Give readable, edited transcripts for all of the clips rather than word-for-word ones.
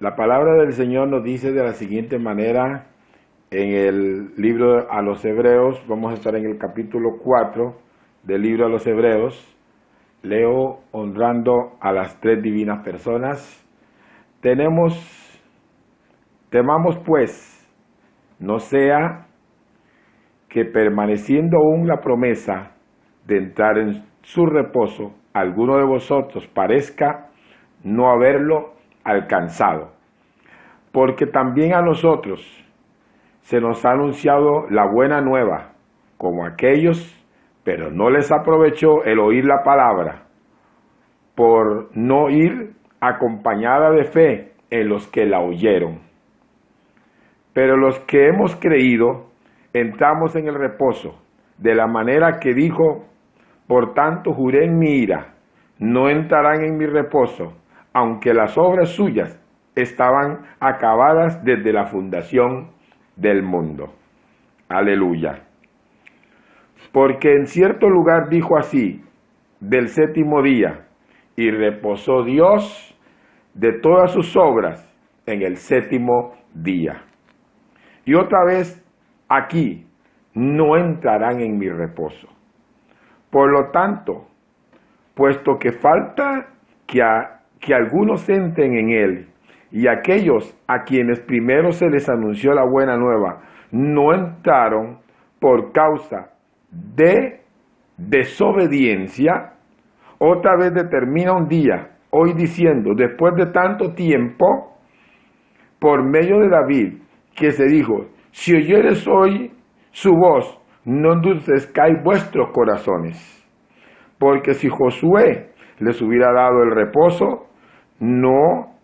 La palabra del Señor nos dice de la siguiente manera en el libro a los Hebreos. Vamos a estar en el capítulo 4 del libro a los Hebreos. Leo honrando a las tres divinas personas. Temamos pues, no sea que permaneciendo aún la promesa de entrar en su reposo, alguno de vosotros parezca no haberlo alcanzado. Porque también a nosotros se nos ha anunciado la buena nueva, como aquellos, pero no les aprovechó el oír la palabra, por no ir acompañada de fe en los que la oyeron. Pero los que hemos creído, entramos en el reposo, de la manera que dijo: por tanto juré en mi ira, no entrarán en mi reposo, aunque las obras suyas estaban acabadas desde la fundación del mundo. Aleluya. Porque en cierto lugar dijo así, del séptimo día, y reposó Dios de todas sus obras en el séptimo día. Y otra vez aquí, no entrarán en mi reposo. Por lo tanto, puesto que falta que algunos entren en él, y aquellos a quienes primero se les anunció la buena nueva, no entraron por causa de desobediencia, otra vez determina un día, hoy diciendo, después de tanto tiempo, por medio de David, que se dijo: si oyeres hoy su voz, no endurezcáis vuestros corazones. Porque si Josué les hubiera dado el reposo, no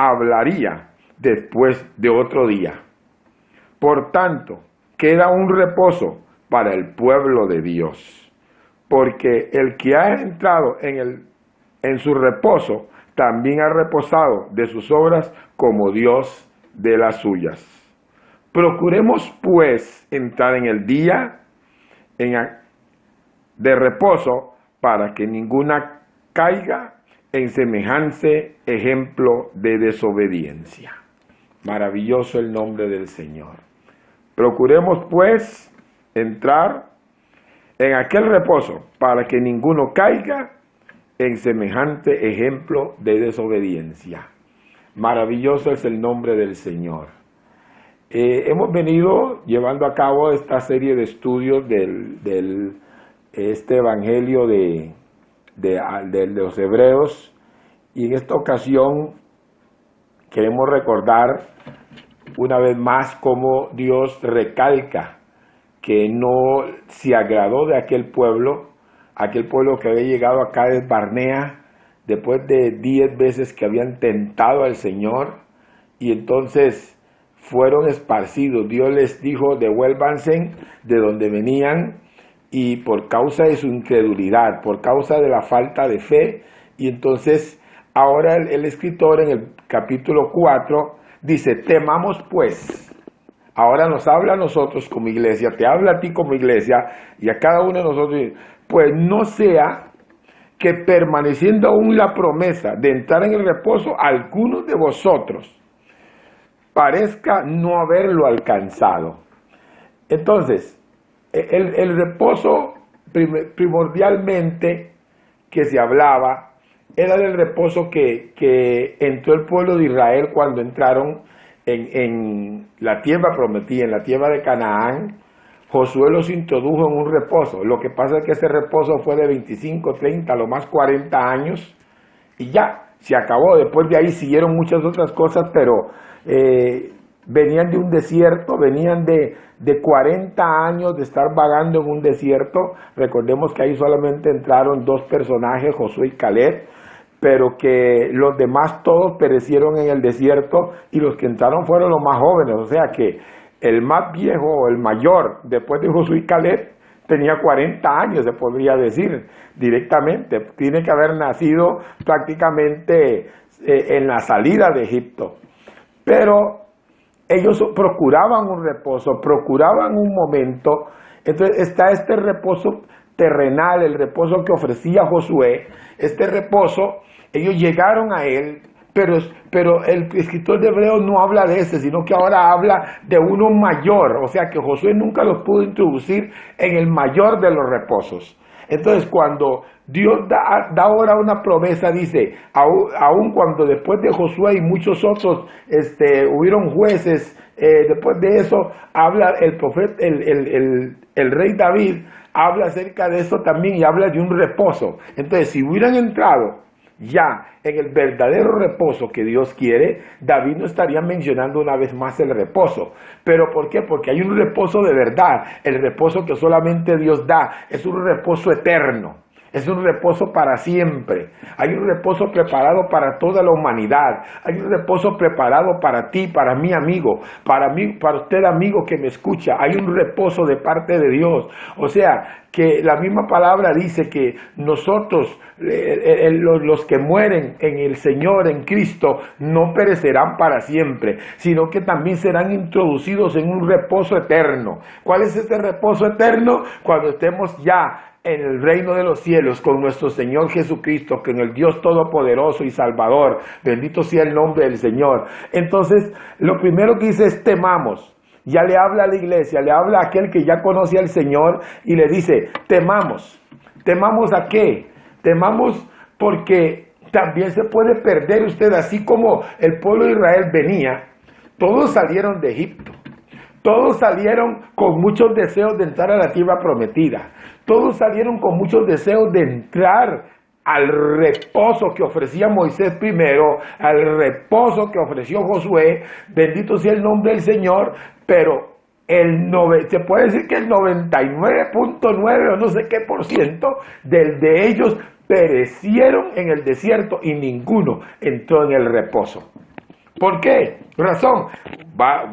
hablaría después de otro día. Por tanto, queda un reposo para el pueblo de Dios. Porque el que ha entrado en su reposo, también ha reposado de sus obras como Dios de las suyas. Procuremos pues entrar en el día de reposo, para que ninguna caiga en semejante ejemplo de desobediencia. Maravilloso el nombre del Señor. Procuremos pues entrar en aquel reposo, para que ninguno caiga en semejante ejemplo de desobediencia. Maravilloso es el nombre del Señor. Hemos venido llevando a cabo esta serie de estudios este evangelio de los Hebreos, y en esta ocasión queremos recordar una vez más cómo Dios recalca que no se agradó de aquel pueblo que había llegado a Cades Barnea después de 10 veces que habían tentado al Señor, y entonces fueron esparcidos. Dios les dijo: devuélvanse de donde venían, y por causa de su incredulidad, por causa de la falta de fe. Y entonces ahora el escritor en el capítulo 4 dice: temamos pues. Ahora nos habla a nosotros como iglesia, te habla a ti como iglesia y a cada uno de nosotros, pues no sea que permaneciendo aún la promesa de entrar en el reposo, algunos de vosotros parezca no haberlo alcanzado. Entonces, el reposo primordialmente que se hablaba era del reposo que entró el pueblo de Israel cuando entraron en la tierra prometida, en la tierra de Canaán. Josué los introdujo en un reposo. Lo que pasa es que ese reposo fue de 25, 30, a lo más 40 años, y ya, se acabó. Después de ahí siguieron muchas otras cosas, pero venían de un desierto, venían de 40 años de estar vagando en un desierto. Recordemos que ahí solamente entraron 2 personajes, Josué y Caleb, pero que los demás todos perecieron en el desierto, y los que entraron fueron los más jóvenes. O sea que el más viejo, el mayor, después de Josué y Caleb, tenía 40 años, se podría decir directamente. Tiene que haber nacido prácticamente en la salida de Egipto. Pero ellos procuraban un reposo, procuraban un momento. Entonces está este reposo terrenal, el reposo que ofrecía Josué. Este reposo, ellos llegaron a él pero, pero el escritor de Hebreos no habla de ese, sino que ahora habla de uno mayor, o sea que Josué nunca los pudo introducir en el mayor de los reposos. Entonces, cuando Dios da ahora una promesa, dice, aun cuando después de Josué y muchos otros hubieron jueces, después de eso habla el profeta, el rey David, habla acerca de eso también y habla de un reposo. Entonces, si hubieran entrado ya en el verdadero reposo que Dios quiere, David no estaría mencionando una vez más el reposo. ¿Pero por qué? Porque hay un reposo de verdad, el reposo que solamente Dios da, es un reposo eterno. Es un reposo para siempre. Hay un reposo preparado para toda la humanidad. Hay un reposo preparado para ti, para mi amigo, para mí, para usted amigo que me escucha. Hay un reposo de parte de Dios. O sea, que la misma palabra dice que nosotros, los que mueren en el Señor, en Cristo, no perecerán para siempre, sino que también serán introducidos en un reposo eterno. ¿Cuál es este reposo eterno? Cuando estemos ya en el reino de los cielos con nuestro Señor Jesucristo, con el Dios Todopoderoso y Salvador. Bendito sea el nombre del Señor. Entonces, lo primero que dice es temamos. Ya le habla a la iglesia, le habla a aquel que ya conoce al Señor y le dice, temamos. ¿Temamos a qué? Temamos porque también se puede perder usted, así como el pueblo de Israel venía. Todos salieron de Egipto. Todos salieron con muchos deseos de entrar a la tierra prometida. Todos salieron con muchos deseos de entrar al reposo que ofrecía Moisés primero, al reposo que ofreció Josué. Bendito sea el nombre del Señor, pero se puede decir que el 99.9 o no sé qué por ciento de ellos perecieron en el desierto y ninguno entró en el reposo. ¿Por qué? Razón.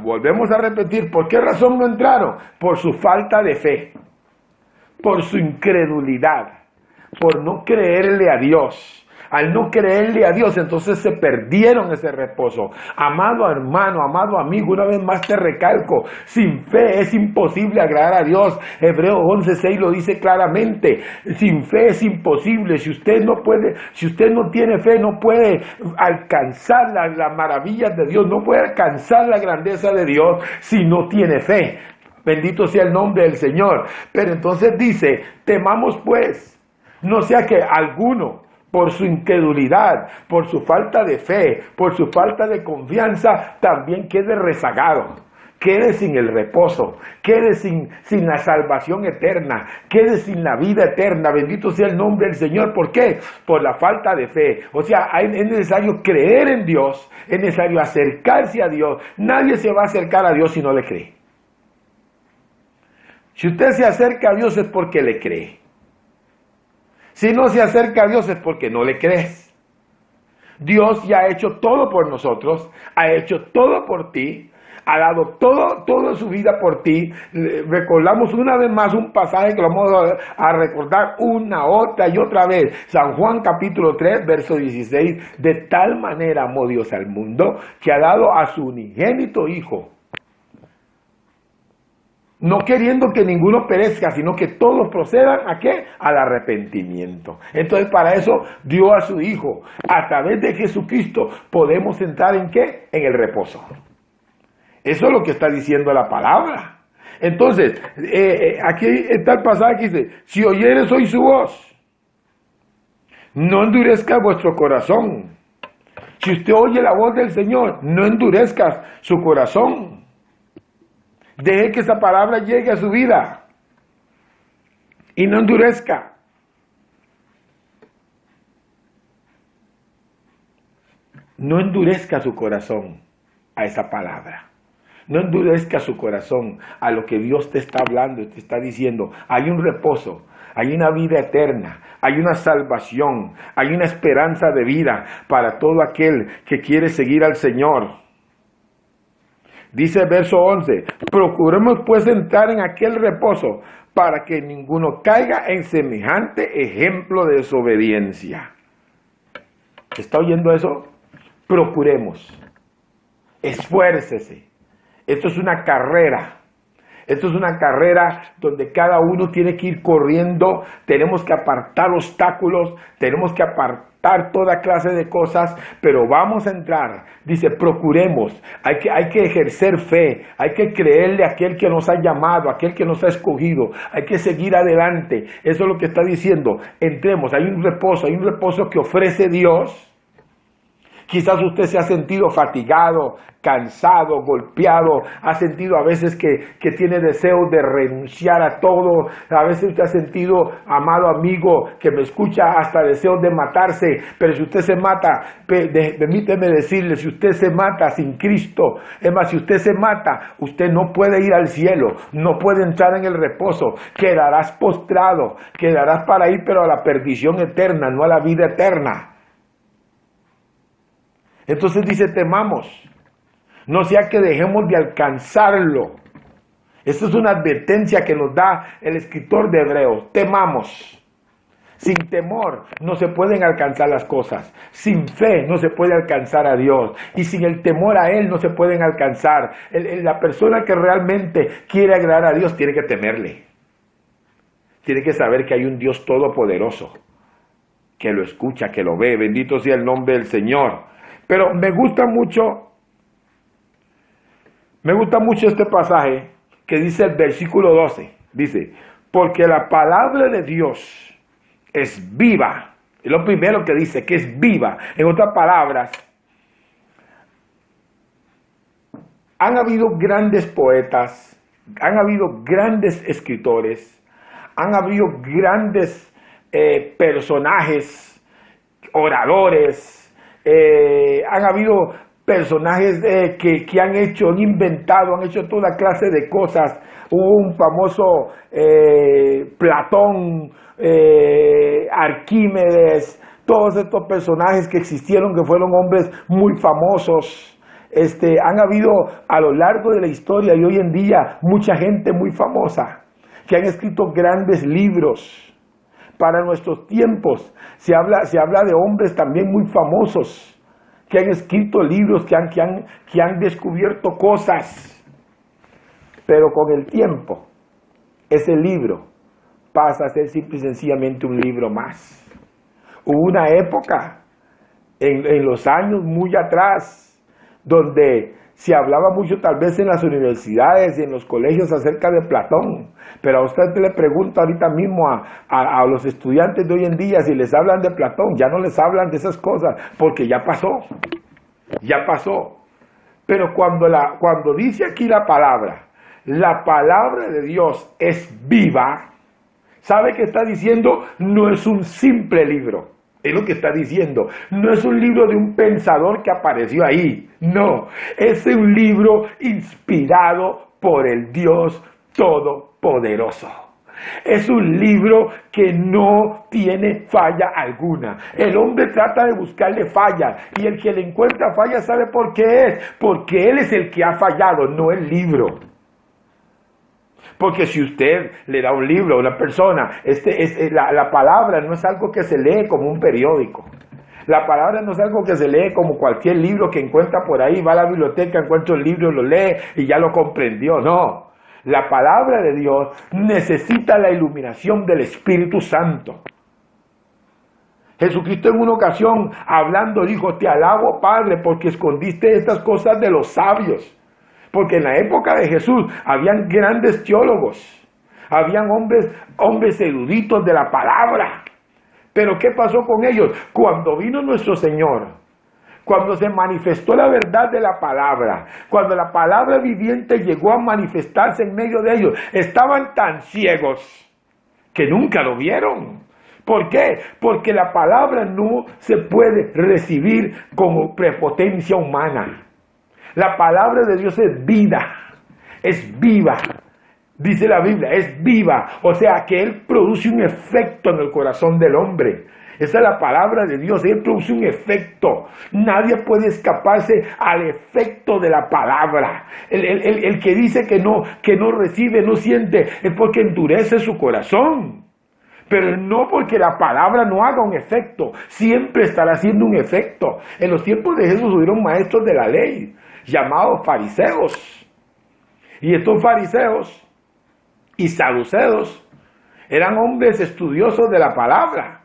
Volvemos a repetir, ¿por qué razón no entraron? Por su falta de fe, por su incredulidad, por no creerle a Dios. Al no creerle a Dios, entonces se perdieron ese reposo. Amado hermano, amado amigo, una vez más te recalco, sin fe es imposible agradar a Dios. Hebreos 11:6 lo dice claramente, sin fe es imposible. Si usted no tiene fe, no puede alcanzar las maravillas de Dios, no puede alcanzar la grandeza de Dios si no tiene fe. Bendito sea el nombre del Señor. Pero entonces dice, temamos pues, no sea que alguno, por su incredulidad, por su falta de fe, por su falta de confianza, también quede rezagado, quede sin el reposo, quede sin la salvación eterna, quede sin la vida eterna. Bendito sea el nombre del Señor. ¿Por qué? Por la falta de fe. O sea, es necesario creer en Dios, es necesario acercarse a Dios. Nadie se va a acercar a Dios si no le cree. Si usted se acerca a Dios es porque le cree. Si no se acerca a Dios es porque no le crees. Dios ya ha hecho todo por nosotros, ha hecho todo por ti, ha dado toda su vida por ti. Recordamos una vez más un pasaje que lo vamos a recordar otra y otra vez. San Juan capítulo 3, verso 16. De tal manera amó Dios al mundo que ha dado a su unigénito Hijo, no queriendo que ninguno perezca, sino que todos procedan ¿a qué? Al arrepentimiento. Entonces para eso dio a su Hijo. A través de Jesucristo podemos entrar ¿en qué? En el reposo. Eso es lo que está diciendo la palabra. Entonces, aquí está el pasaje que dice, si oyeres hoy su voz, no endurezca vuestro corazón. Si usted oye la voz del Señor, no endurezca su corazón. Deje que esa palabra llegue a su vida y no endurezca. No endurezca su corazón a esa palabra. No endurezca su corazón a lo que Dios te está hablando y te está diciendo. Hay un reposo, hay una vida eterna, hay una salvación, hay una esperanza de vida para todo aquel que quiere seguir al Señor. Dice el verso 11, procuremos pues entrar en aquel reposo para que ninguno caiga en semejante ejemplo de desobediencia. ¿Está oyendo eso? Procuremos, esfuércese. Esto es una carrera. Esto es una carrera donde cada uno tiene que ir corriendo, tenemos que apartar obstáculos, tenemos que apartar toda clase de cosas, pero vamos a entrar. Dice, procuremos, hay que ejercer fe, hay que creerle a aquel que nos ha llamado, a aquel que nos ha escogido, hay que seguir adelante. Eso es lo que está diciendo, entremos, hay un reposo que ofrece Dios. Quizás usted se ha sentido fatigado, cansado, golpeado, ha sentido a veces que tiene deseo de renunciar a todo, a veces usted ha sentido, amado amigo, que me escucha, hasta deseos de matarse, pero si usted se mata, permíteme decirle, si usted se mata sin Cristo, es más, si usted se mata, usted no puede ir al cielo, no puede entrar en el reposo, quedarás postrado, quedarás para ir, pero a la perdición eterna, no a la vida eterna. Entonces dice, temamos, no sea que dejemos de alcanzarlo. Esta es una advertencia que nos da el escritor de Hebreos, temamos. Sin temor no se pueden alcanzar las cosas, sin fe no se puede alcanzar a Dios y sin el temor a Él no se pueden alcanzar. La persona que realmente quiere agradar a Dios tiene que temerle, tiene que saber que hay un Dios todopoderoso, que lo escucha, que lo ve, bendito sea el nombre del Señor. Pero me gusta mucho este pasaje que dice el versículo 12, dice, porque la palabra de Dios es viva, es lo primero que dice, que es viva. En otras palabras, han habido grandes poetas, han habido grandes escritores, han habido grandes personajes, oradores, han habido personajes que han inventado, han hecho toda clase de cosas. Hubo un famoso Platón, Arquímedes, todos estos personajes que existieron, que fueron hombres muy famosos. Han habido a lo largo de la historia y hoy en día mucha gente muy famosa que han escrito grandes libros. Para nuestros tiempos se habla de hombres también muy famosos que han escrito libros, que han descubierto cosas, pero con el tiempo ese libro pasa a ser simple y sencillamente un libro más. Hubo una época en los años muy atrás donde se hablaba mucho tal vez en las universidades y en los colegios acerca de Platón, pero a usted le pregunta ahorita mismo a los estudiantes de hoy en día si les hablan de Platón, ya no les hablan de esas cosas, porque ya pasó. Pero cuando dice aquí la palabra de Dios es viva, ¿sabe qué está diciendo? No es un simple libro. Es lo que está diciendo. No es un libro de un pensador que apareció ahí. No, es un libro inspirado por el Dios Todopoderoso. Es un libro que no tiene falla alguna. El hombre trata de buscarle fallas y el que le encuentra fallas, ¿sabe por qué es? Porque él es el que ha fallado, no el libro. Porque si usted le da un libro a una persona, la palabra no es algo que se lee como un periódico. La palabra no es algo que se lee como cualquier libro que encuentra por ahí, va a la biblioteca, encuentra un libro, lo lee y ya lo comprendió. No, la palabra de Dios necesita la iluminación del Espíritu Santo. Jesucristo en una ocasión hablando dijo, te alabo Padre porque escondiste estas cosas de los sabios. Porque en la época de Jesús habían grandes teólogos, habían hombres eruditos de la palabra. Pero ¿qué pasó con ellos? Cuando vino nuestro Señor, cuando se manifestó la verdad de la palabra, cuando la palabra viviente llegó a manifestarse en medio de ellos, estaban tan ciegos que nunca lo vieron. ¿Por qué? Porque la palabra no se puede recibir como prepotencia humana. La palabra de Dios es vida, es viva, dice la Biblia, es viva, o sea que Él produce un efecto en el corazón del hombre. Esa es la palabra de Dios, Él produce un efecto. Nadie puede escaparse al efecto de la palabra. El que dice que no recibe, no siente, es porque endurece su corazón. Pero no porque la palabra no haga un efecto, siempre estará haciendo un efecto. En los tiempos de Jesús hubieron maestros de la ley, llamados fariseos. Y estos fariseos y saduceos eran hombres estudiosos de la palabra.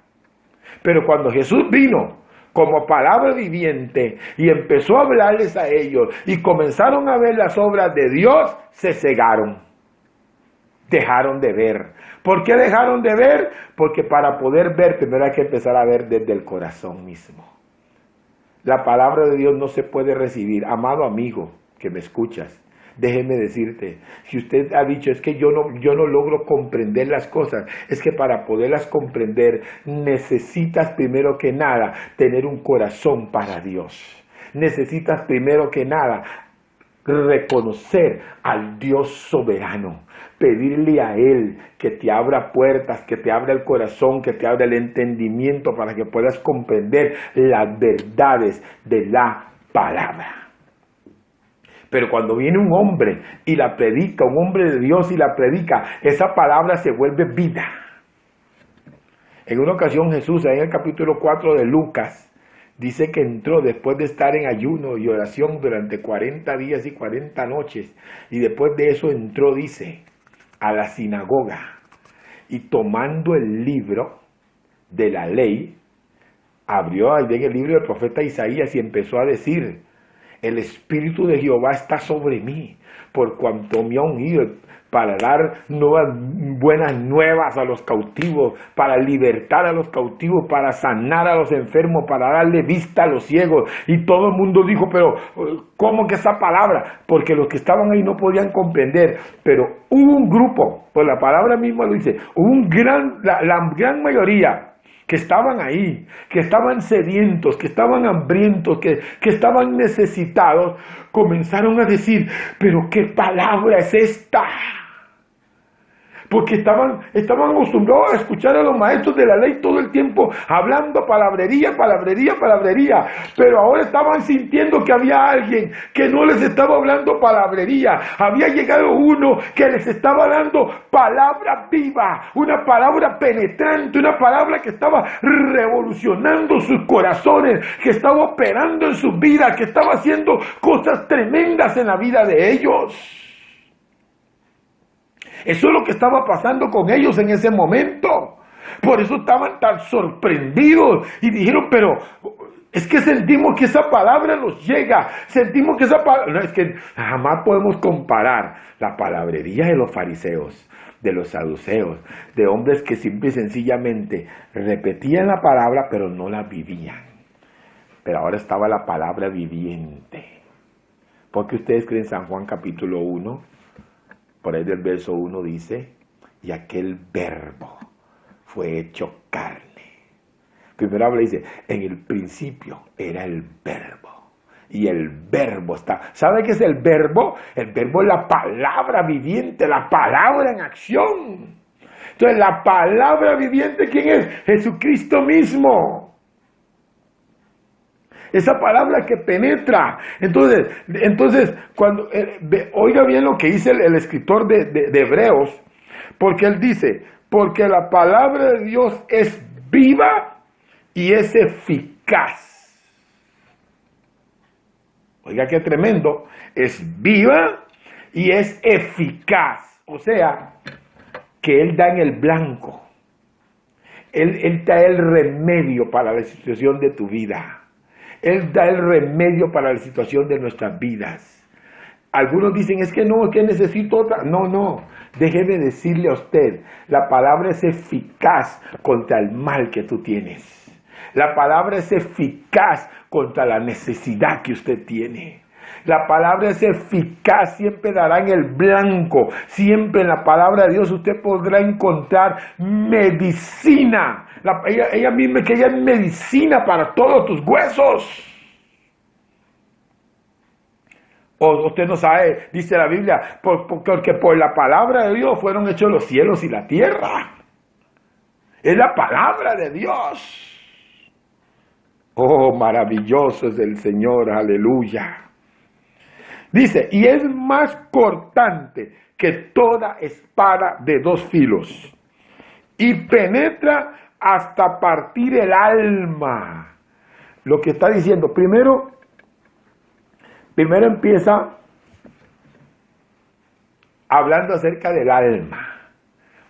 Pero cuando Jesús vino como palabra viviente y empezó a hablarles a ellos y comenzaron a ver las obras de Dios, se cegaron. Dejaron de ver. ¿Por qué dejaron de ver? Porque para poder ver primero hay que empezar a ver desde el corazón mismo. La palabra de Dios no se puede recibir. Amado amigo que me escuchas, déjeme decirte, si usted ha dicho, es que yo no logro comprender las cosas, es que para poderlas comprender necesitas primero que nada tener un corazón para Dios. Necesitas primero que nada reconocer al Dios soberano, pedirle a Él que te abra puertas, que te abra el corazón, que te abra el entendimiento para que puedas comprender las verdades de la palabra. Pero cuando viene un hombre y la predica, un hombre de Dios y la predica, esa palabra se vuelve vida. En una ocasión Jesús, en el capítulo 4 de Lucas, dice que entró después de estar en ayuno y oración durante 40 días y 40 noches. Y después de eso entró, dice, a la sinagoga. Y tomando el libro de la ley, abrió ahí en el libro del profeta Isaías y empezó a decir: el Espíritu de Jehová está sobre mí, por cuanto me ha ungido para dar buenas nuevas a los cautivos, para libertar a los cautivos, para sanar a los enfermos, para darle vista a los ciegos. Y todo el mundo dijo, pero ¿cómo que esa palabra? Porque los que estaban ahí no podían comprender. Pero hubo un grupo, pues la palabra misma lo dice, la gran mayoría que estaban ahí, que estaban sedientos, que estaban hambrientos, que estaban necesitados, comenzaron a decir, pero ¿qué palabra es esta? Porque estaban acostumbrados a escuchar a los maestros de la ley todo el tiempo, hablando palabrería, palabrería, palabrería, pero ahora estaban sintiendo que había alguien que no les estaba hablando palabrería, había llegado uno que les estaba dando palabra viva, una palabra penetrante, una palabra que estaba revolucionando sus corazones, que estaba operando en sus vidas, que estaba haciendo cosas tremendas en la vida de ellos. Eso es lo que estaba pasando con ellos en ese momento. Por eso estaban tan sorprendidos y dijeron, pero es que sentimos que esa palabra nos llega, sentimos que esa palabra... No, es que jamás podemos comparar la palabrería de los fariseos, de los saduceos, de hombres que simple y sencillamente repetían la palabra pero no la vivían. Pero ahora estaba la palabra viviente. ¿Por qué ustedes creen San Juan capítulo 1? Por ahí del verso 1 dice, y aquel verbo fue hecho carne. Primero habla y dice, en el principio era el verbo. Y el verbo está. ¿Sabe qué es el verbo? El verbo es la palabra viviente, la palabra en acción. Entonces, la palabra viviente, ¿quién es? Jesucristo mismo. Esa palabra que penetra. Entonces cuando oiga bien lo que dice el escritor de Hebreos, porque él dice, porque la palabra de Dios es viva y es eficaz. Oiga qué tremendo, es viva y es eficaz. O sea, que Él da en el blanco. Él da el remedio para la situación de tu vida. Él da el remedio para la situación de nuestras vidas. Algunos dicen, es que no, es que necesito otra. No, déjeme decirle a usted, la palabra es eficaz contra el mal que tú tienes. La palabra es eficaz contra la necesidad que usted tiene. La palabra es eficaz, siempre dará en el blanco. Siempre en la palabra de Dios usted podrá encontrar medicina. Ella misma que ella es medicina para todos tus huesos. O usted no sabe, dice la Biblia, porque por la palabra de Dios fueron hechos los cielos y la tierra. Es la palabra de Dios. Oh, maravilloso es el Señor, aleluya. Dice, y es más cortante que toda espada de dos filos, y penetra hasta partir el alma. Lo que está diciendo, primero empieza hablando acerca del alma.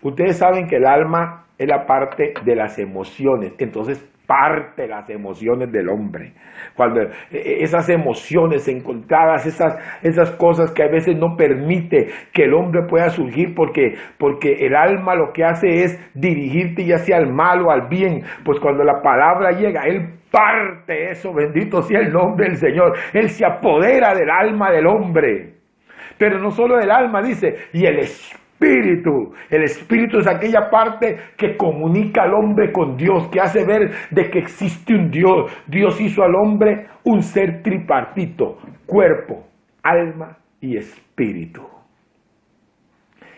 Ustedes saben que el alma es la parte de las emociones, entonces parte las emociones del hombre. Cuando esas emociones encontradas, esas cosas que a veces no permite que el hombre pueda surgir porque el alma lo que hace es dirigirte ya sea al mal o al bien, pues cuando la palabra llega, él parte eso, bendito sea el nombre del Señor, él se apodera del alma del hombre, pero no solo del alma, dice, y el espíritu es aquella parte que comunica al hombre con Dios, que hace ver de que existe un Dios. Dios hizo al hombre un ser tripartito, cuerpo, alma y espíritu.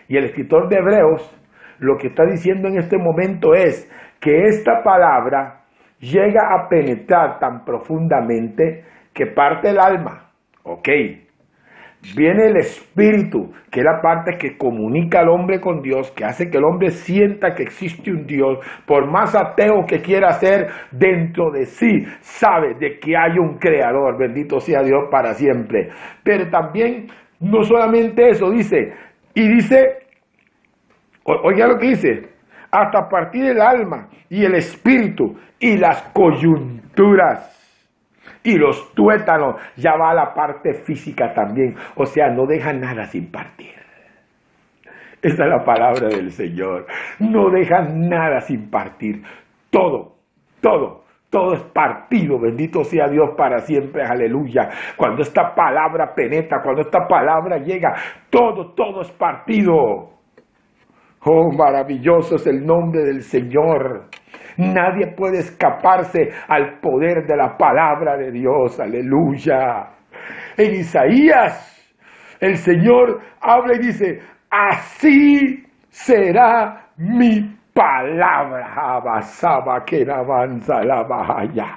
Y el escritor de Hebreos lo que está diciendo en este momento es que esta palabra llega a penetrar tan profundamente que parte el alma. Ok. Viene el espíritu, que es la parte que comunica al hombre con Dios, que hace que el hombre sienta que existe un Dios. Por más ateo que quiera ser, dentro de sí sabe de que hay un creador, bendito sea Dios para siempre. Pero también, no solamente eso, dice, oiga lo que dice, hasta a partir del alma y el espíritu y las coyunturas y los tuétanos, ya va a la parte física también, o sea, no deja nada sin partir. Esa es la palabra del Señor, no deja nada sin partir, todo es partido, bendito sea Dios para siempre, aleluya. Cuando esta palabra penetra, cuando esta palabra llega, todo es partido. Oh, maravilloso es el nombre del Señor. Nadie puede escaparse al poder de la palabra de Dios, aleluya. En Isaías, el Señor habla y dice, así será mi palabra. Abasaba que avanza la bahaya.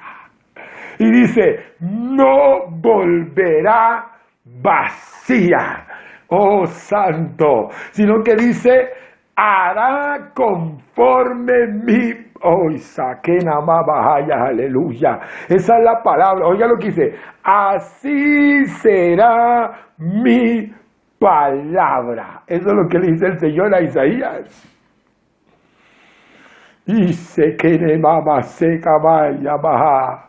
Y dice, no volverá vacía, oh santo, sino que dice, hará conforme mi... Oh, Isaquena Mabahaya, aleluya. Esa es la palabra. Oiga lo que dice. Así será mi palabra. Eso es lo que le dice el Señor a Isaías. Isaquena Mama seca vaya baja.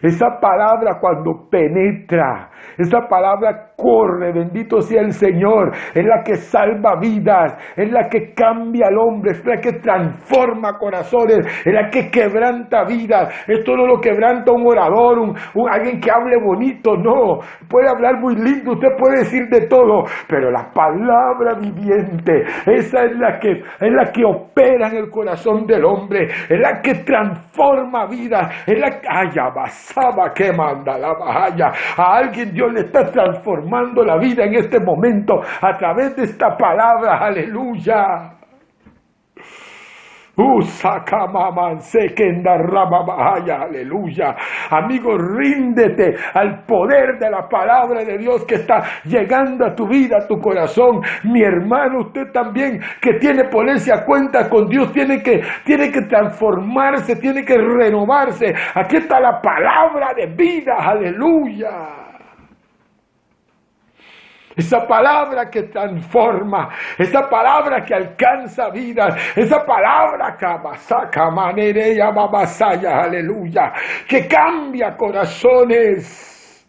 Esa palabra cuando penetra, esa palabra corre, bendito sea el Señor, es la que salva vidas, es la que cambia al hombre, es la que transforma corazones, es la que quebranta vidas. Esto no lo quebranta un orador, alguien que hable bonito, no, puede hablar muy lindo, usted puede decir de todo, pero la palabra viviente, esa es la que opera en el corazón del hombre, es la que transforma vidas, es la que... ¡Ay, abasaba que manda la bahaya! A alguien Dios le está transformando la vida en este momento a través de esta palabra, aleluya. Aleluya. Amigo, ríndete al poder de la palabra de Dios que está llegando a tu vida, a tu corazón. Mi hermano, usted también que tiene que ponerse a cuenta con Dios, tiene que transformarse, tiene que renovarse. Aquí está la palabra de vida, aleluya. Esa palabra que transforma, esa palabra que alcanza vidas, esa palabra aleluya, que cambia corazones,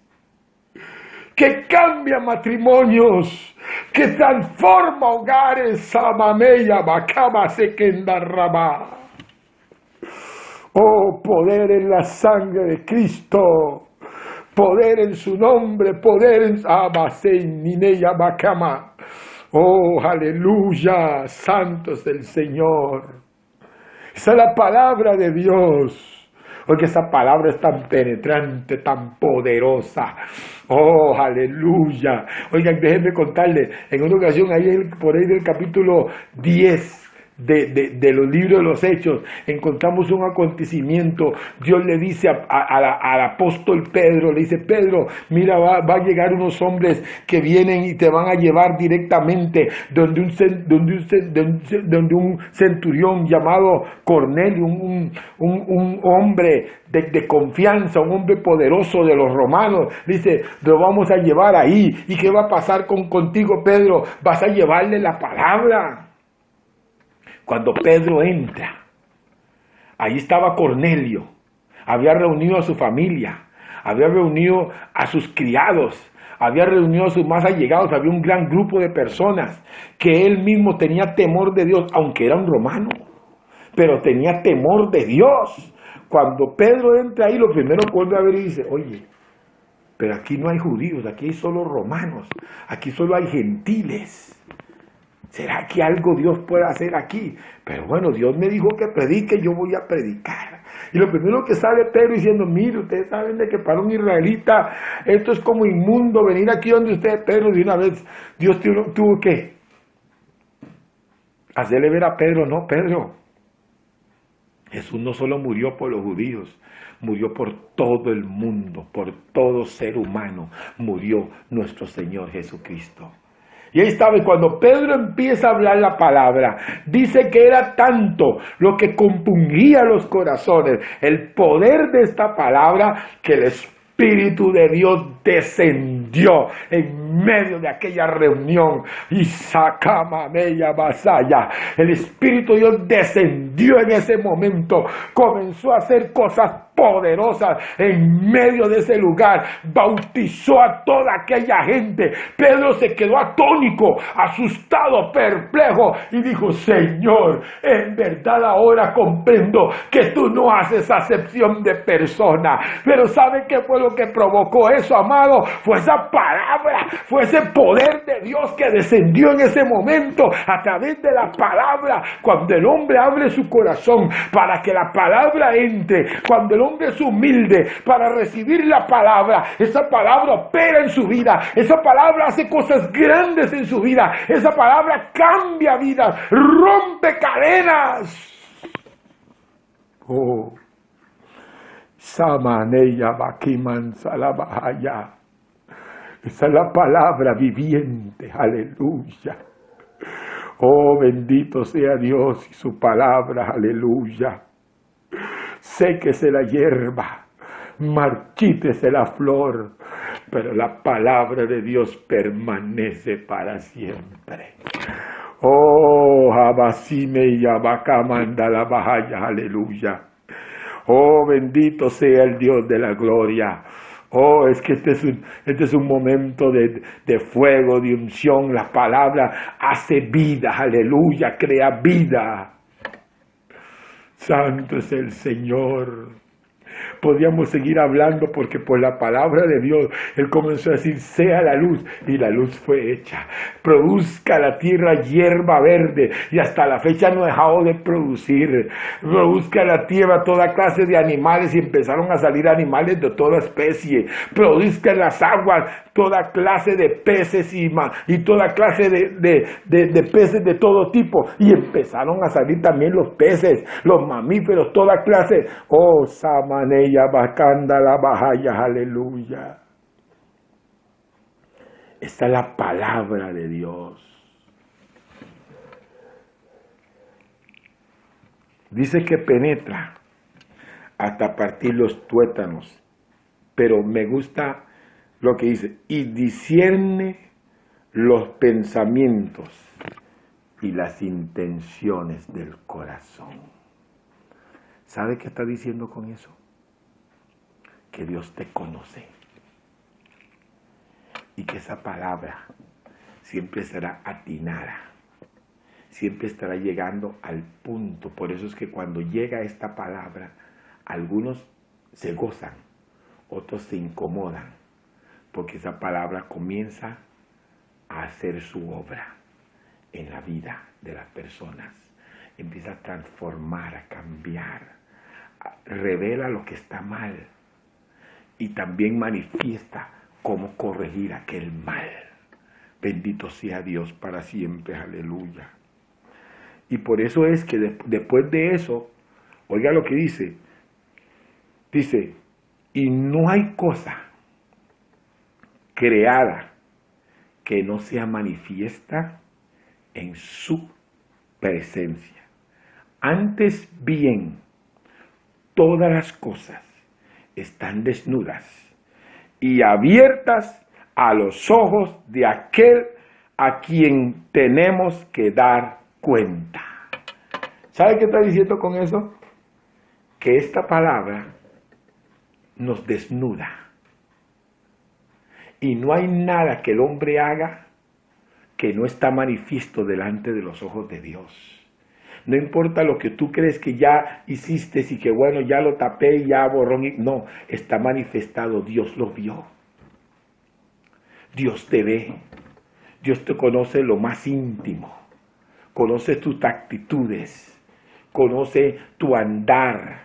que cambia matrimonios, que transforma hogares. Oh, poder en la sangre de Cristo. Poder en su nombre, poder en Nineya Bakama. Oh, aleluya, santo es el Señor. Esa es la palabra de Dios. Porque esa palabra es tan penetrante, tan poderosa. Oh, aleluya. Oigan, déjenme contarles, en una ocasión, por ahí del capítulo 10, de los libros de los Hechos, encontramos un acontecimiento. Dios le dice al apóstol Pedro, le dice, Pedro, mira, va a llegar unos hombres que vienen y te van a llevar directamente donde un centurión llamado Cornelio, un hombre de confianza, un hombre poderoso de los romanos. Dice, lo vamos a llevar ahí. ¿Y qué va a pasar contigo, Pedro? Vas a llevarle la palabra. Cuando Pedro entra, ahí estaba Cornelio, había reunido a su familia, había reunido a sus criados, había reunido a sus más allegados, había un gran grupo de personas que él mismo tenía temor de Dios, aunque era un romano, pero tenía temor de Dios. Cuando Pedro entra ahí, lo primero que vuelve a ver y dice, oye, pero aquí no hay judíos, aquí hay solo romanos, aquí solo hay gentiles. ¿Será que algo Dios puede hacer aquí? Pero bueno, Dios me dijo que predique, yo voy a predicar. Y lo primero que sale Pedro diciendo, mire, ustedes saben de que para un israelita esto es como inmundo, venir aquí donde ustedes, Pedro, de una vez, Dios tuvo que hacerle ver a Pedro, no, Pedro, Jesús no solo murió por los judíos, murió por todo el mundo, por todo ser humano, murió nuestro Señor Jesucristo. Y ahí estaba, y cuando Pedro empieza a hablar la palabra, dice que era tanto lo que compungía los corazones, el poder de esta palabra, que el Espíritu de Dios descendió en medio de aquella reunión. Y Sacamameya Basaya, el Espíritu de Dios descendió en ese momento, comenzó a hacer cosas poderosas en medio de ese lugar, bautizó a toda aquella gente. Pedro se quedó atónico, asustado, perplejo, y dijo, Señor, en verdad ahora comprendo que tú no haces acepción de persona. Pero ¿sabe qué fue lo que provocó eso, amado? Fue esa palabra, fue ese poder de Dios que descendió en ese momento a través de la palabra. Cuando el hombre abre su corazón para que la palabra entre, cuando el hombre es humilde para recibir la palabra, esa palabra opera en su vida, esa palabra hace cosas grandes en su vida, esa palabra cambia vidas, rompe cadenas. Oh, Samaneya Bakiman Salabahaya. Esa es la palabra viviente, aleluya. Oh, bendito sea Dios y su palabra, aleluya. Séquese la hierba, marchítese la flor, pero la palabra de Dios permanece para siempre. Oh, Abasime y Abakamanda la Bahaya, aleluya. Oh, bendito sea el Dios de la gloria. Oh, es que este es un momento de fuego, de unción. La palabra hace vida, aleluya, crea vida. Santo es el Señor. Podríamos seguir hablando porque por la palabra de Dios, Él comenzó a decir, sea la luz, y la luz fue hecha. Produzca la tierra hierba verde, y hasta la fecha no ha dejado de producir. Produzca la tierra toda clase de animales, y empezaron a salir animales de toda especie. Produzca las aguas toda clase de peces y toda clase de peces de todo tipo, y empezaron a salir también los peces, los mamíferos, toda clase. Oh, Samaneya Bacanda la Bahaya, aleluya. Esta es la palabra de Dios. Dice que penetra hasta partir los tuétanos, pero me gusta lo que dice, y discierne los pensamientos y las intenciones del corazón. ¿Sabe qué está diciendo con eso? Que Dios te conoce y que esa palabra siempre será atinada, siempre estará llegando al punto. Por eso es que cuando llega esta palabra, algunos se gozan, otros se incomodan, porque esa palabra comienza a hacer su obra en la vida de las personas. Empieza a transformar, a cambiar, revela lo que está mal y también manifiesta cómo corregir aquel mal. Bendito sea Dios para siempre, aleluya. Y por eso es que después de eso, oiga lo que dice, y no hay cosa creada que no sea manifiesta en su presencia. Antes bien, todas las cosas están desnudas y abiertas a los ojos de aquel a quien tenemos que dar cuenta. ¿Sabe qué está diciendo con eso? Que esta palabra nos desnuda. Y no hay nada que el hombre haga que no está manifiesto delante de los ojos de Dios. No importa lo que tú crees que ya hiciste y que bueno, ya lo tapé y ya borrón. No, está manifestado, Dios lo vio. Dios te ve. Dios te conoce lo más íntimo. Conoce tus actitudes. Conoce tu andar.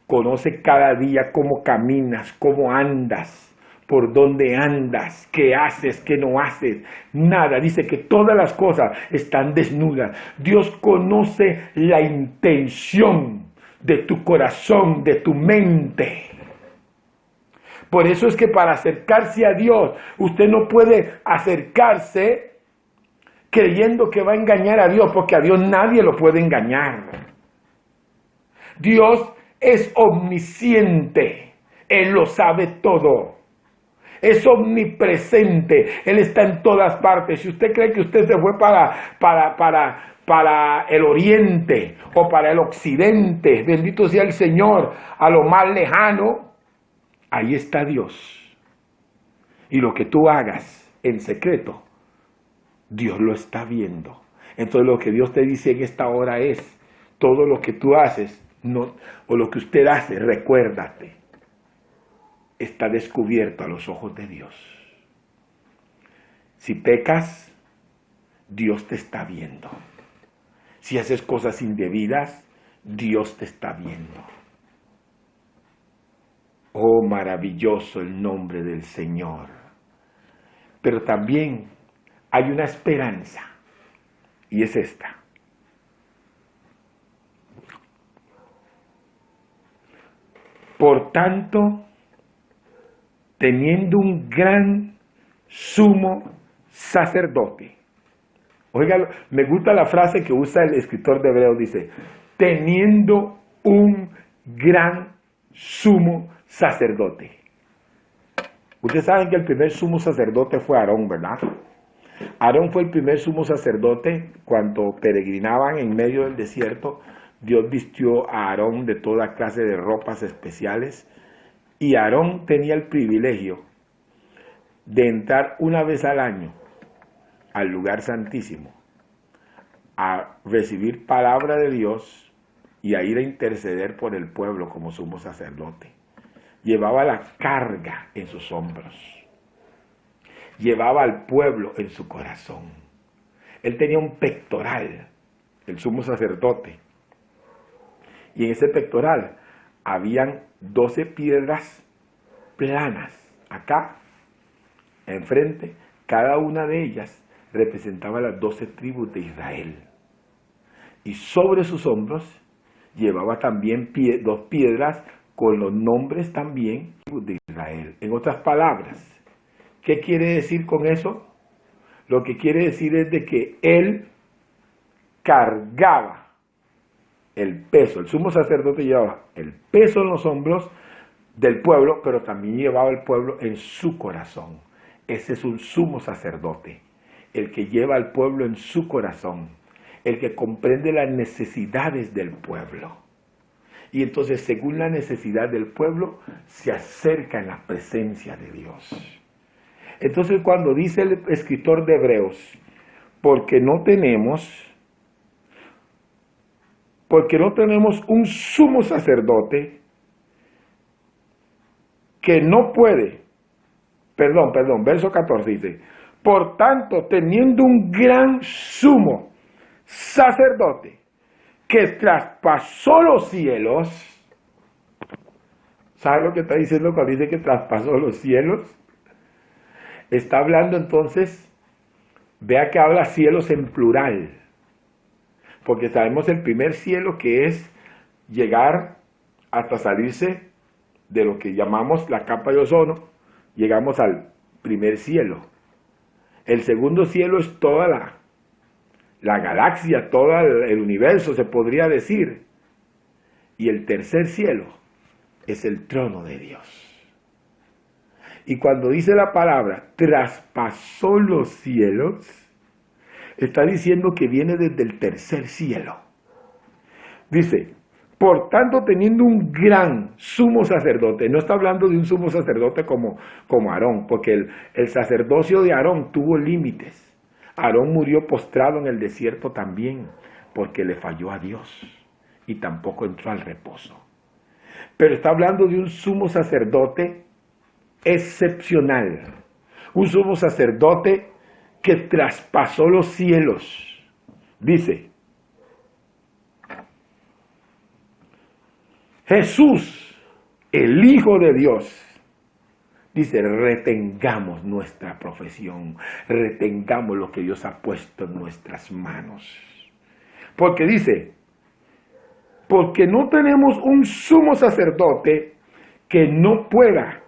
Conoce cada día cómo caminas, cómo andas. Por dónde andas, qué haces, qué no haces, nada. Dice que todas las cosas están desnudas. Dios conoce la intención de tu corazón, de tu mente. Por eso es que para acercarse a Dios, usted no puede acercarse creyendo que va a engañar a Dios, porque a Dios nadie lo puede engañar. Dios es omnisciente, Él lo sabe todo. Es omnipresente, Él está en todas partes. Si usted cree que usted se fue para el oriente o para el occidente, bendito sea el Señor, a lo más lejano, ahí está Dios. Y lo que tú hagas en secreto, Dios lo está viendo. Entonces lo que Dios te dice en esta hora es, todo lo que tú haces, o lo que usted hace, recuérdate, está descubierto a los ojos de Dios. Si pecas, Dios te está viendo. Si haces cosas indebidas, Dios te está viendo. Oh, maravilloso el nombre del Señor. Pero también hay una esperanza, y es esta. Por tanto, teniendo un gran sumo sacerdote. Oiga, me gusta la frase que usa el escritor de Hebreos, dice, teniendo un gran sumo sacerdote. Ustedes saben que el primer sumo sacerdote fue Aarón, ¿verdad? Aarón fue el primer sumo sacerdote cuando peregrinaban en medio del desierto. Dios vistió a Aarón de toda clase de ropas especiales. Y Aarón tenía el privilegio de entrar una vez al año al lugar santísimo, a recibir palabra de Dios y a ir a interceder por el pueblo como sumo sacerdote. Llevaba la carga en sus hombros, llevaba al pueblo en su corazón. Él tenía un pectoral, el sumo sacerdote, y en ese pectoral habían 12 piedras planas, acá, enfrente. Cada una de ellas representaba las 12 tribus de Israel. Y sobre sus hombros llevaba también 2 piedras con los nombres también de Israel. En otras palabras, ¿qué quiere decir con eso? Lo que quiere decir es de que él cargaba el peso. El sumo sacerdote llevaba el peso en los hombros del pueblo, pero también llevaba el pueblo en su corazón. Ese es un sumo sacerdote, el que lleva al pueblo en su corazón, el que comprende las necesidades del pueblo. Y entonces, según la necesidad del pueblo, se acerca en la presencia de Dios. Entonces, cuando dice el escritor de Hebreos, porque no tenemos un sumo sacerdote que no puede, verso 14 dice, por tanto, teniendo un gran sumo sacerdote que traspasó los cielos. ¿Sabe lo que está diciendo cuando dice que traspasó los cielos? Está hablando entonces, vea que habla cielos en plural, porque sabemos el primer cielo que es llegar hasta salirse de lo que llamamos la capa de ozono, llegamos al primer cielo. El segundo cielo es toda la galaxia, todo el universo, se podría decir. Y el tercer cielo es el trono de Dios. Y cuando dice la palabra, traspasó los cielos, está diciendo que viene desde el tercer cielo. Dice, por tanto, teniendo un gran sumo sacerdote, no está hablando de un sumo sacerdote como Aarón, porque el sacerdocio de Aarón tuvo límites. Aarón murió postrado en el desierto también, porque le falló a Dios y tampoco entró al reposo. Pero está hablando de un sumo sacerdote excepcional, un sumo sacerdote que traspasó los cielos. Dice, Jesús, el Hijo de Dios, dice, retengamos nuestra profesión, retengamos lo que Dios ha puesto en nuestras manos. Porque dice, porque no tenemos un sumo sacerdote que no pueda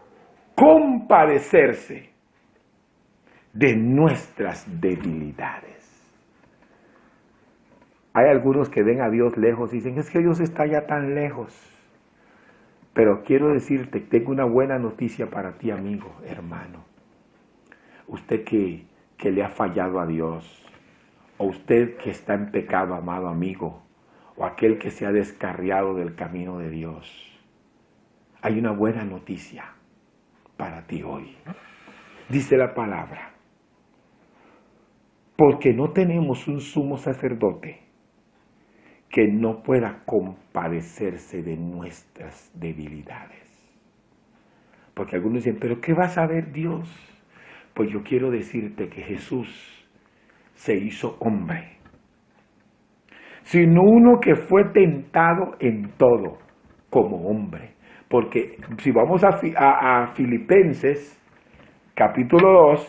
compadecerse de nuestras debilidades. Hay algunos que ven a Dios lejos y dicen, es que Dios está ya tan lejos. Pero quiero decirte, tengo una buena noticia para ti, amigo, hermano. Usted que le ha fallado a Dios, o usted que está en pecado, amado amigo, o aquel que se ha descarriado del camino de Dios. Hay una buena noticia para ti hoy. Dice la palabra, porque no tenemos un sumo sacerdote que no pueda compadecerse de nuestras debilidades. Porque algunos dicen, ¿pero qué va a saber Dios? Pues yo quiero decirte que Jesús se hizo hombre, sino uno que fue tentado en todo como hombre. Porque si vamos a Filipenses, capítulo 2,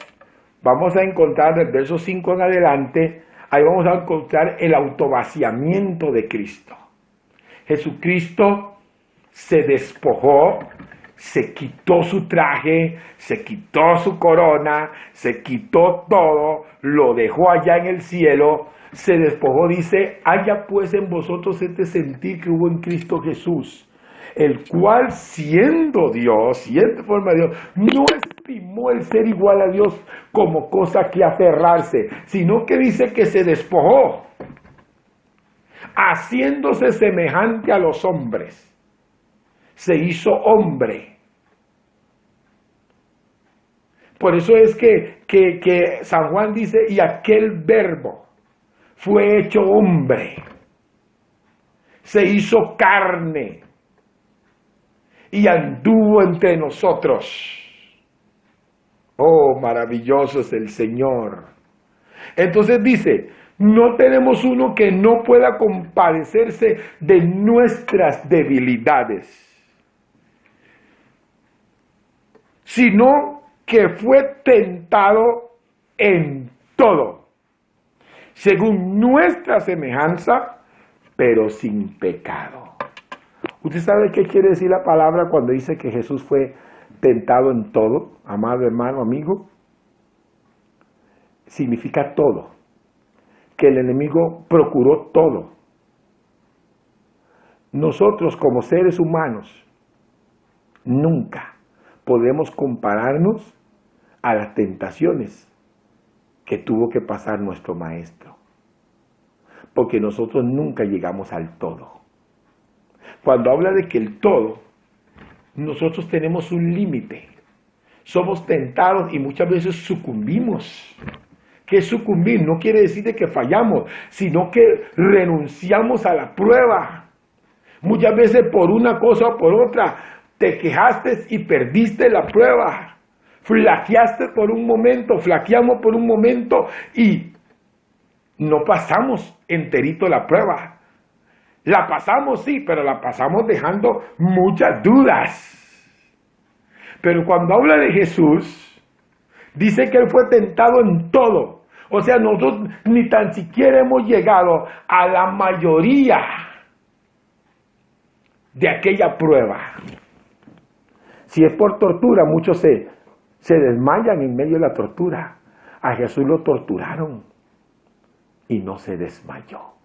vamos a encontrar del verso 5 en adelante, ahí vamos a encontrar el autovaciamiento de Cristo. Jesucristo se despojó, se quitó su traje, se quitó su corona, se quitó todo, lo dejó allá en el cielo, se despojó, dice, haya pues en vosotros este sentir que hubo en Cristo Jesús, el cual siendo Dios, siendo forma de Dios, no estimó el ser igual a Dios como cosa que aferrarse, sino que dice que se despojó, haciéndose semejante a los hombres, se hizo hombre. Por eso es que San Juan dice, y aquel verbo fue hecho hombre, se hizo carne, y anduvo entre nosotros. Oh, maravilloso es el Señor. Entonces dice, no tenemos uno que no pueda compadecerse de nuestras debilidades, sino que fue tentado en todo, según nuestra semejanza, pero sin pecado. ¿Usted sabe qué quiere decir la palabra cuando dice que Jesús fue tentado en todo, amado hermano, amigo? Significa todo. Que el enemigo procuró todo. Nosotros como seres humanos nunca podemos compararnos a las tentaciones que tuvo que pasar nuestro maestro. Porque nosotros nunca llegamos al todo. Cuando habla de que el todo, nosotros tenemos un límite. Somos tentados y muchas veces sucumbimos. ¿Qué es sucumbir? No quiere decir de que fallamos, sino que renunciamos a la prueba. Muchas veces por una cosa o por otra te quejaste y perdiste la prueba. Flaqueaste por un momento, flaqueamos por un momento y no pasamos enterito la prueba. La pasamos, sí, pero la pasamos dejando muchas dudas. Pero cuando habla de Jesús, dice que Él fue tentado en todo. O sea, nosotros ni tan siquiera hemos llegado a la mayoría de aquella prueba. Si es por tortura, muchos se desmayan en medio de la tortura. A Jesús lo torturaron y no se desmayó.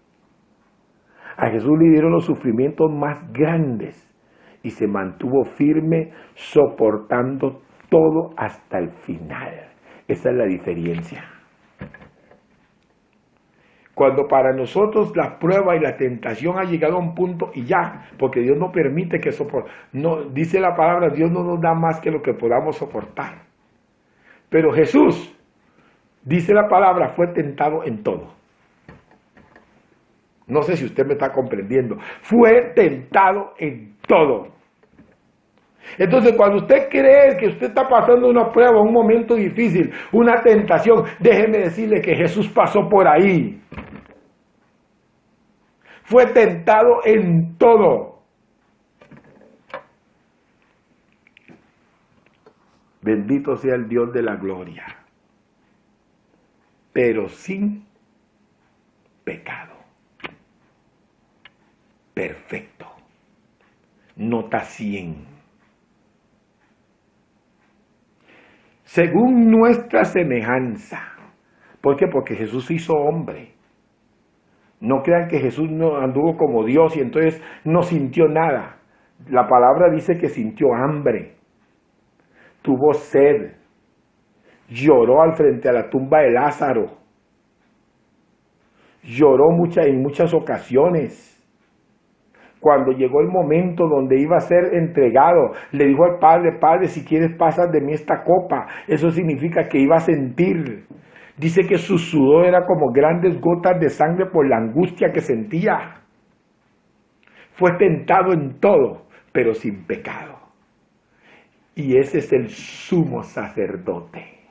A Jesús le dieron los sufrimientos más grandes y se mantuvo firme soportando todo hasta el final. Esa es la diferencia. Cuando para nosotros la prueba y la tentación ha llegado a un punto y ya, porque Dios no permite que no, dice la palabra, Dios no nos da más que lo que podamos soportar. Pero Jesús, dice la palabra, fue tentado en todo. No sé si usted me está comprendiendo. Fue tentado en todo. Entonces, cuando usted cree que usted está pasando una prueba, un momento difícil, una tentación, déjeme decirle que Jesús pasó por ahí. Fue tentado en todo. Bendito sea el Dios de la gloria. Pero sin pecado. Perfecto. Nota 100. Según nuestra semejanza. ¿Por qué? Porque Jesús se hizo hombre. No crean que Jesús no anduvo como Dios y entonces no sintió nada. La palabra dice que sintió hambre, tuvo sed, lloró al frente a la tumba de Lázaro, lloró en muchas ocasiones. Cuando llegó el momento donde iba a ser entregado, le dijo al Padre, Padre, si quieres pasas de mí esta copa. Eso significa que iba a sentir. Dice que su sudor era como grandes gotas de sangre por la angustia que sentía. Fue tentado en todo, pero sin pecado. Y ese es el sumo sacerdote.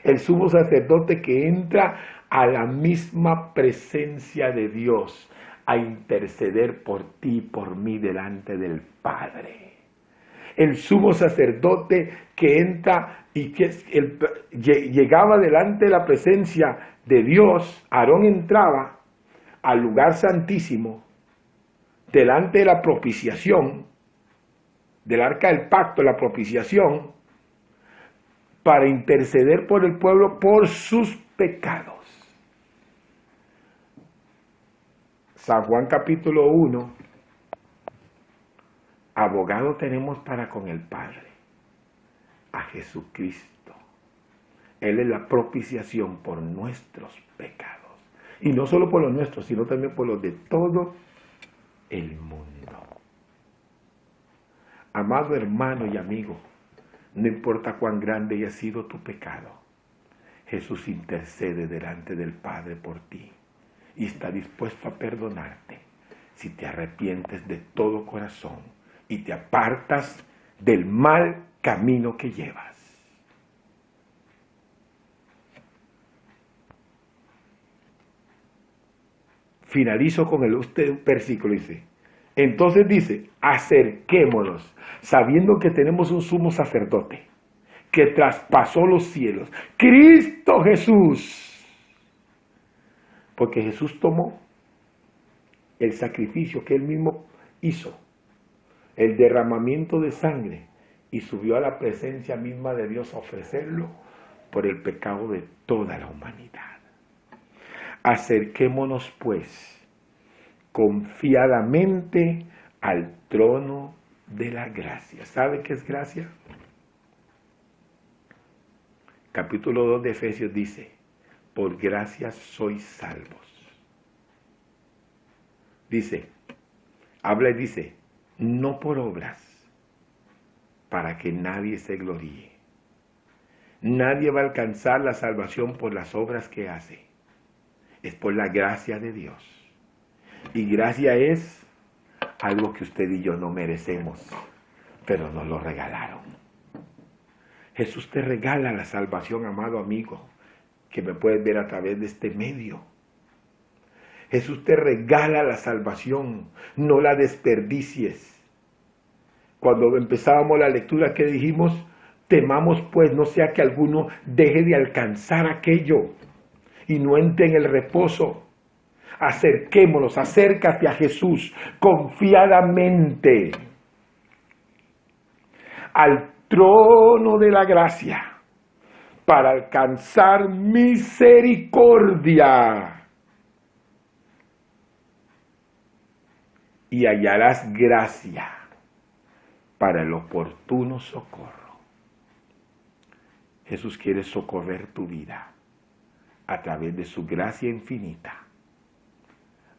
El sumo sacerdote que entra a la misma presencia de Dios a interceder por ti y por mí delante del Padre. El sumo sacerdote que entra y que llegaba delante de la presencia de Dios. Aarón entraba al lugar santísimo delante de la propiciación, del arca del pacto, la propiciación, para interceder por el pueblo por sus pecados. San Juan capítulo 1, abogado tenemos para con el Padre, a Jesucristo. Él es la propiciación por nuestros pecados. Y no solo por los nuestros, sino también por los de todo el mundo. Amado hermano y amigo, no importa cuán grande haya sido tu pecado, Jesús intercede delante del Padre por ti y está dispuesto a perdonarte si te arrepientes de todo corazón y te apartas del mal camino que llevas. Finalizo con el versículo, dice, entonces dice, acerquémonos, sabiendo que tenemos un sumo sacerdote, que traspasó los cielos, Cristo Jesús. Porque Jesús tomó el sacrificio que Él mismo hizo, el derramamiento de sangre, y subió a la presencia misma de Dios a ofrecerlo por el pecado de toda la humanidad. Acerquémonos pues confiadamente al trono de la gracia. ¿Sabe qué es gracia? Capítulo 2 de Efesios dice, por gracia sois salvos. Dice, habla y dice, no por obras, para que nadie se gloríe. Nadie va a alcanzar la salvación por las obras que hace. Es por la gracia de Dios. Y gracia es algo que usted y yo no merecemos, pero nos lo regalaron. Jesús te regala la salvación, amado amigo, que me puedes ver a través de este medio. Jesús te regala la salvación, no la desperdicies. Cuando empezábamos la lectura, ¿qué dijimos? Temamos pues, no sea que alguno deje de alcanzar aquello y no entre en el reposo. Acerquémonos, acércate a Jesús confiadamente al trono de la gracia para alcanzar misericordia y hallarás gracia para el oportuno socorro. Jesús quiere socorrer tu vida a través de su gracia infinita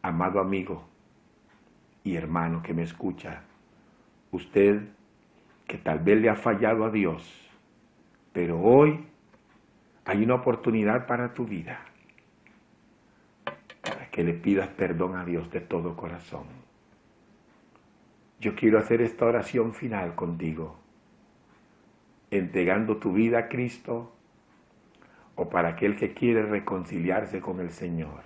Amado amigo y hermano que me escucha, usted que tal vez le ha fallado a Dios, pero hoy hay una oportunidad para tu vida, para que le pidas perdón a Dios de todo corazón. Yo quiero hacer esta oración final contigo, entregando tu vida a Cristo, o para aquel que quiere reconciliarse con el Señor,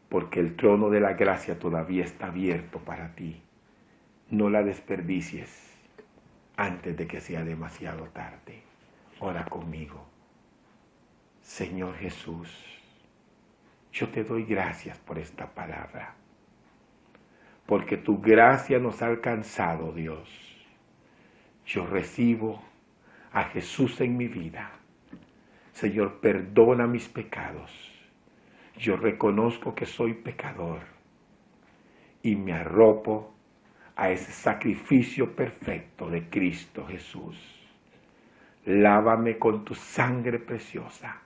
porque el trono de la gracia todavía está abierto para ti. No la desperdicies antes de que sea demasiado tarde. Ora conmigo. Señor Jesús, yo te doy gracias por esta palabra, porque tu gracia nos ha alcanzado, Dios. Yo recibo a Jesús en mi vida. Señor, perdona mis pecados. Yo reconozco que soy pecador y me arropo a ese sacrificio perfecto de Cristo Jesús. Lávame con tu sangre preciosa.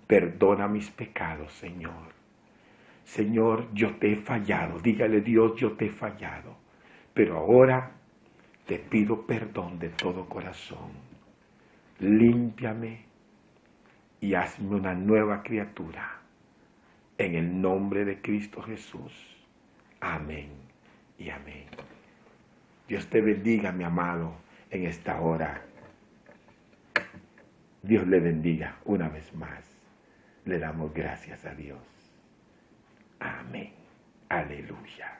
Perdona mis pecados, Señor. Señor, yo te he fallado. Dígale, Dios, yo te he fallado. Pero ahora te pido perdón de todo corazón. Límpiame y hazme una nueva criatura. En el nombre de Cristo Jesús. Amén y amén. Dios te bendiga, mi amado, en esta hora. Dios le bendiga una vez más. Le damos gracias a Dios. Amén. Aleluya.